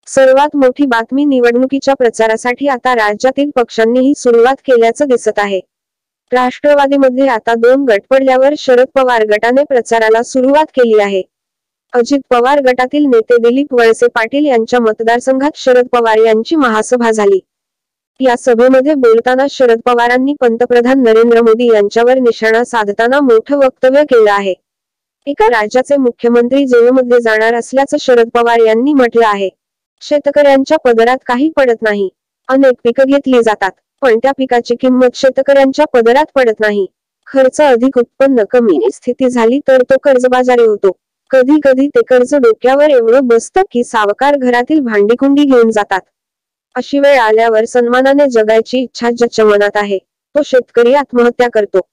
सर्वात मोठी बातमी निवडणुकीच्या प्रचारासाठी आता राज्यातील पक्षांनीही सुरुवात केल्याचं दिसत आहे. राष्ट्रवादीमध्ये आता 2 गट पडल्यावर शरद पवार गटाने प्रचाराला सुरुवात केली आहे. अजित पवार गटातील नेते दिलीप वळसे पाटील यांच्या मतदारसंघात शरद पवार यांची महासभा झाली. या सभेमध्ये बोलताना शरद पवारांनी पंतप्रधान नरेंद्र मोदी यांच्यावर निशाणा साधताना मोठं वक्तव्य केलं आहे. एका राज्याचे मुख्यमंत्री जेलमध्ये जाणार असल्याचं शरद पवार यांनी म्हटलं आहे. शेतकऱ्यांच्या पदरात काही पडत नाही. अनेक पिकं घेतली जातात, पण त्या पिकाची किंमत शेतकऱ्यांच्या पदरात पडत नाही. खर्च अधिक उत्पन्न कमी स्थिती झाली तर तो कर्जबाजारी होतो. कधी कधी ते कर्ज डोक्यावर एवढं बसतं की सावकार घरातील भांडीकुंडी घेऊन जातात. अशी वेळ आल्यावर सन्मानाने जगायची इच्छा ज्याच्या मनात आहे तो शेतकरी आत्महत्या करतो.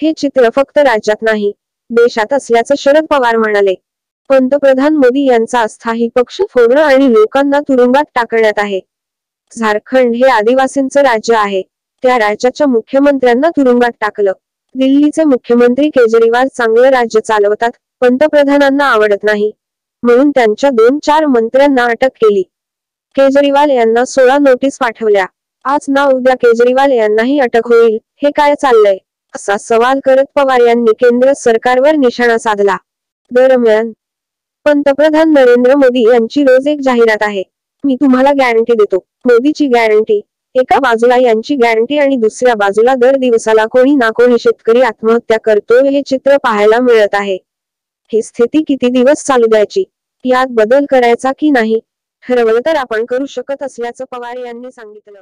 हे चित्र फक्त राज्यात नाही, देशात असल्याचं शरद पवार म्हणाले. पंतप्रधान मोदी यांचा अस्थायी पक्ष फोडणं आणि लोकांना तुरुंगात टाकण्यात आहे. झारखंड हे आदिवासींचं राज्य आहे. त्या राज्याच्या मुख्यमंत्र्यांना तुरुंगात टाकलं. दिल्लीचे मुख्यमंत्री केजरीवाल चांगलं राज्य चालवतात, पंतप्रधानांना आवडत नाही म्हणून त्यांच्या 2-4 मंत्र्यांना अटक केली. केजरीवाल यांना 16 नोटीस पाठवल्या. आज ना उद्या केजरीवाल यांनाही अटक होईल. हे काय चाललंय, असा सवाल करत पवार यांनी केंद्र सरकारवर निशाणा साधला. दरम्यान पंतप्रधान नरेंद्र मोदी यांची रोज एक जाहिरात आहे. मी तुम्हाला गॅरंटी देतो. मोदीची गॅरंटी. एका बाजूला यांची गॅरंटी आणि दुसऱ्या बाजूला दर दिवसाला कोणी ना कोणी शेतकरी आत्महत्या करतो हे चित्र पाहायला मिळत आहे. ही स्थिती किती दिवस चालू द्यायची, यात बदल करायचा की नाही ठरवलं तर आपण करू शकत असल्याचं पवार यांनी सांगितलं.